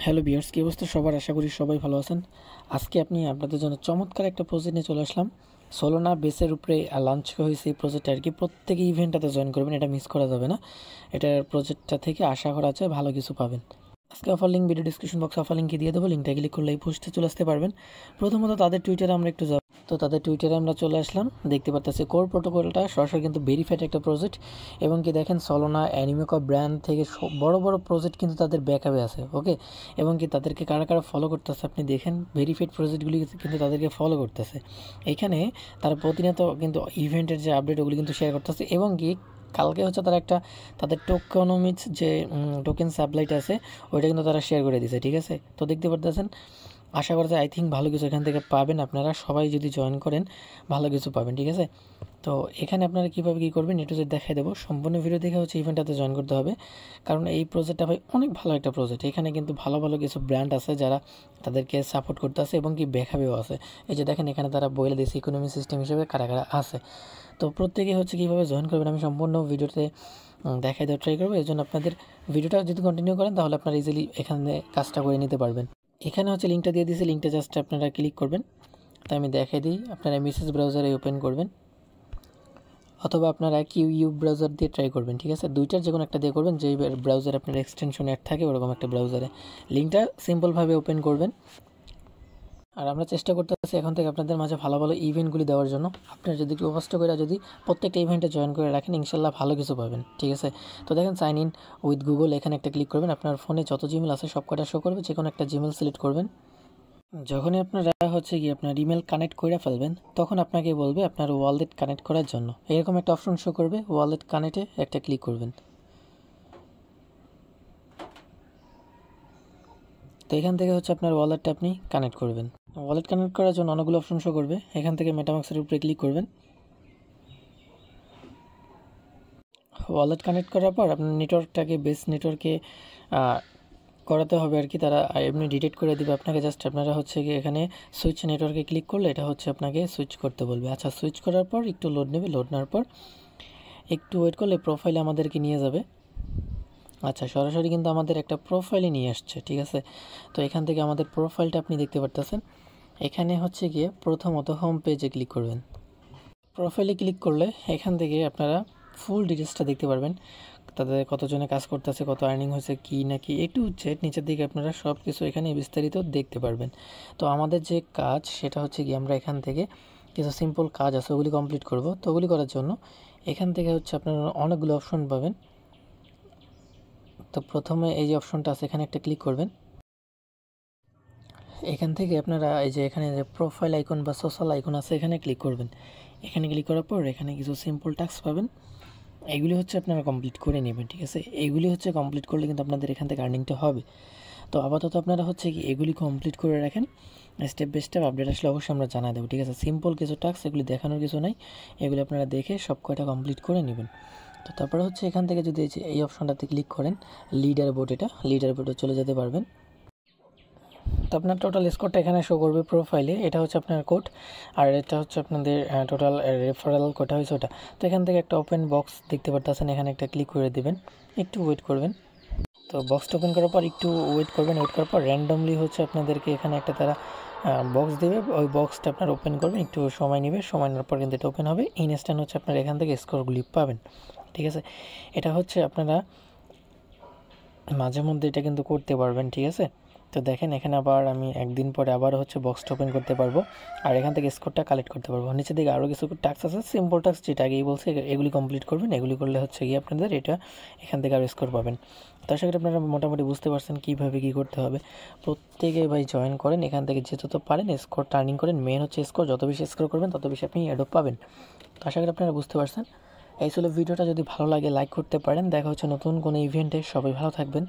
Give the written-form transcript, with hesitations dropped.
Hello viewers, কি অবস্থা সবার? আশা করি সবাই ভালো আছেন। আজকে আপনাদের জন্য চমৎকার একটা প্রজেক্ট নিয়ে চলে আসলাম। সোলোনা বেসের উপরে লঞ্চ হয়েছে এই প্রজেক্টটা আর কি। প্রত্যেকে ইভেন্টটাতে জয়েন করবেন, এটা মিস করা যাবে না। এটার প্রজেক্টটা থেকে আশা করা যায় ভালো কিছু পাবেন। আজকে অফার লিঙ্ক ভিডিও ডিসক্রিপশন বক্সে অফার লিঙ্কে দিয়ে দেবো, লিঙ্কটা ক্লিক করলে এই পোস্টে চলে আসতে পারবেন। প্রথমত তাদের টুইটারে আমরা একটু যাব, তো তাদের টুইটারে আমরা চলে আসলাম। দেখতে পাচ্ছি কোর প্রোটোকলটা সরাসরি কিন্তু ভেরিফাইড একটা প্রজেক্ট, এবং কি দেখেন সোলোনা অ্যানিমেকা ব্র্যান্ড থেকে বড় বড় প্রজেক্ট কিন্তু তাদের ব্যাকআপে আছে। ওকে, এবং কি তাদেরকে কারা কারা ফলো করতেছে আপনি দেখেন, ভেরিফাইড প্রজেক্টগুলি কিন্তু তাদেরকে ফলো করতেছে। এখানে তারা প্রতিনিয়ত কিন্তু ইভেন্টের যে আপডেট ওগুলি কিন্তু শেয়ার করতেছে, এবং কি কালকে হচ্ছে তারা একটা তাদের টোকনোমিক্স যে টোকেন সাপ্লাইটা আছে ওইটা কিন্তু তারা শেয়ার করে দিয়েছে। ঠিক আছে, তো দেখতে পারতেছেন। আশা করা যায় আই থিঙ্ক ভালো কিছু এখান থেকে পাবেন আপনারা সবাই, যদি জয়েন করেন ভালো কিছু পাবেন। ঠিক আছে, তো এখানে আপনারা কীভাবে কী করবেন একটু যদি দেখাই দেবো। সম্পূর্ণ ভিডিও দেখে হচ্ছে ইভেন্টটাতে জয়েন করতে হবে, কারণ এই প্রজেক্টটা ভাই অনেক ভালো একটা প্রজেক্ট। এখানে কিন্তু ভালো ভালো কিছু ব্র্যান্ড আছে যারা তাদেরকে সাপোর্ট করতে আছে, এবং কি ব্যাকআপেও আছে। এই যে দেখেন এখানে তারা বলে দিয়েছে ইকোনমি সিস্টেম হিসেবে কারা কারা আছে। তো প্রত্যেকে হচ্ছে কীভাবে জয়েন করবেন আমি সম্পূর্ণ ভিডিওতে দেখাই দেওয়ার ট্রাই করবো। এই জন্য আপনাদের ভিডিওটা যদি কন্টিনিউ করেন তাহলে আপনারা ইজিলি এখানে কাজটা করে নিতে পারবেন। এখানে হচ্ছে লিঙ্কটা দিয়ে দিয়েছি, লিঙ্কটা জাস্ট আপনারা ক্লিক করবেন। তাই আমি দেখাই দিই, আপনারা মেসেজ ব্রাউজারে ওপেন করবেন, অথবা আপনারা কিউ ব্রাউজার দিয়ে ট্রাই করবেন। ঠিক আছে, দুইটার যে কোনো একটা দিয়ে করবেন, যেই ব্রাউজারে আপনার এক্সটেনশন অ্যাড থাকে ওরকম একটা ব্রাউজারে লিঙ্কটা সিম্পলভাবে ওপেন করবেন। আর আমরা চেষ্টা করতেছি এখন থেকে আপনাদের মাঝে ভালো ভালো ইভেন্টগুলি দেওয়ার জন্য। আপনারা যদি একটু কষ্ট করে যদি প্রত্যেকটা ইভেন্টে জয়েন করে রাখেন, ইনশাল্লাহ ভালো কিছু পাবেন। ঠিক আছে, তো দেখেন সাইন ইন উইথ গুগল, এখানে একটা ক্লিক করবেন। আপনার ফোনে যত জিমেল আছে সব কটা শো করবে, যে কোনো একটা জিমেল সিলেক্ট করবেন। যখনই আপনারা হচ্ছে কি আপনার ইমেল কানেক্ট করে ফেলবেন, তখন আপনাকে বলবে আপনার ওয়ালেট কানেক্ট করার জন্য। এরকম একটা অপশন শো করবে, ওয়ালেট কানেক্টে একটা ক্লিক করবেন। তো এখান থেকে হচ্ছে আপনার ওয়ালেটটা আপনি কানেক্ট করবেন। ওয়ালেট কানেক্ট করার জন্য অনেকগুলো অপশন শো করবে, এখান থেকে মেটামাক্সের উপরে ক্লিক করবেন। ওয়ালেট কানেক্ট করার পর আপনার নেটওয়ার্কটাকে বেস নেটওয়ার্কে করাতে হবে আর কি। তারা এমনি ডিটেক্ট করে দেবে আপনাকে। জাস্ট আপনারা হচ্ছে কি এখানে সুইচ নেটওয়ার্কে ক্লিক করলে এটা হচ্ছে আপনাকে সুইচ করতে বলবে। আচ্ছা, সুইচ করার পর একটু লোড নেবে, লোড নেওয়ার পর একটু ওয়েট করলে প্রোফাইলে আমাদেরকে নিয়ে যাবে। আচ্ছা, সরাসরি কিন্তু আমাদের একটা প্রোফাইলে নিয়ে আসছে। ঠিক আছে, তো এখান থেকে আমাদের প্রোফাইলটা আপনি দেখতে পারতেছেন। এখানে হচ্ছে গিয়ে প্রথমত হোম পেজে ক্লিক করবেন। প্রোফাইলে ক্লিক করলে এখান থেকে আপনারা ফুল ডিটেলসটা দেখতে পারবেন, তাদের কতজনে কাজ করতেছে, কত আর্নিং হয়েছে, কী না কি একটু জেড নিচের দিকে আপনারা সব কিছু এখানে বিস্তারিত দেখতে পারবেন। তো আমাদের যে কাজ সেটা হচ্ছে কি আমরা এখান থেকে কিছু সিম্পল কাজ আছে ওগুলি কমপ্লিট করব। তো ওগুলি করার জন্য এখান থেকে হচ্ছে আপনারা অনেকগুলো অপশন পাবেন। তো প্রথমে এই যে অপশনটা আছে এখানে একটা ক্লিক করবেন। এখান থেকে আপনারা এই যে এখানে যে প্রোফাইল আইকন বা সোশ্যাল আইকন আছে এখানে ক্লিক করবেন। এখানে ক্লিক করার পর এখানে কিছু সিম্পল টাস্ক পাবেন, এইগুলি হচ্ছে আপনারা কমপ্লিট করে নেবেন। ঠিক আছে, এইগুলি হচ্ছে কমপ্লিট করলে কিন্তু আপনাদের এখান থেকে আর্নিংটা হবে। তো আপাতত আপনারা হচ্ছে কি এগুলি কমপ্লিট করে রাখেন, স্টেপ বাই স্টেপ আপডেট আসলে অবশ্যই আমরা জানা দেবো। ঠিক আছে, সিম্পল কিছু টাস্ক, এগুলি দেখানোর কিছু নাই, এগুলি আপনারা দেখে সব কয়টা কমপ্লিট করে নেবেন। তো তারপরে হচ্ছে এখান থেকে যদি এই অপশনটাতে ক্লিক করেন লিডার বোর্ড, এটা লিডার বোর্ডে চলে যেতে পারবেন। তো আপনার টোটাল স্কোরটা এখানে শো করবে প্রোফাইলে, এটা হচ্ছে আপনার কোড, আর এটা হচ্ছে আপনাদের টোটাল রেফারেল কোডটা হয়েছে ওটা। তো এখান থেকে একটা ওপেন বক্স দেখতে পারতেছেন, এখানে একটা ক্লিক করে দেবেন, একটু ওয়েট করবেন। তো বক্সটা ওপেন করার পর একটু ওয়েট করবেন, ওয়েট করার পর র্যান্ডমলি হচ্ছে আপনাদেরকে এখানে একটা তারা বক্স দেবে, ওই বক্সটা আপনার ওপেন করবেন, একটু সময় নেবে, সময় নেওয়ার পর কিন্তু এটা ওপেন হবে। ইনস্ট্যান্ট হচ্ছে আপনার এখান থেকে স্কোরগুলি পাবেন। ঠিক আছে, এটা হচ্ছে আপনারা মাঝে মধ্যে এটা কিন্তু করতে পারবেন। ঠিক আছে, তো দেখেন এখানে আবার আমি একদিন পরে আবার হচ্ছে বক্সটা ওপেন করতে পারবো, আর এখান থেকে স্কোরটা কালেক্ট করতে পারবো। নিচের দিকে আরও কিছু টাস্ক আছে, সিম্পল টাস্ক যেটা আগেই বলছি, এগুলি কমপ্লিট করবেন। এগুলি করলে হচ্ছে গিয়ে আপনাদের এটা এখান থেকে আরও স্কোর পাবেন। তো আশা করি আপনারা মোটামুটি বুঝতে পারছেন কীভাবে কী করতে হবে। প্রত্যেকে ভাই জয়েন করেন, এখান থেকে যে যত পারেন স্কোর টার্নিং করেন। মেন হচ্ছে স্কোর, যত বেশি স্কোর করবেন তত বেশি আপনি অ্যাডপ পাবেন। তো আশা করি আপনারা বুঝতে পারছেন। এই ছিল ভিডিওটা, যদি ভালো লাগে লাইক করতে পারেন। দেখা হচ্ছে নতুন কোনো ইভেন্টে, সবাই ভালো থাকবেন।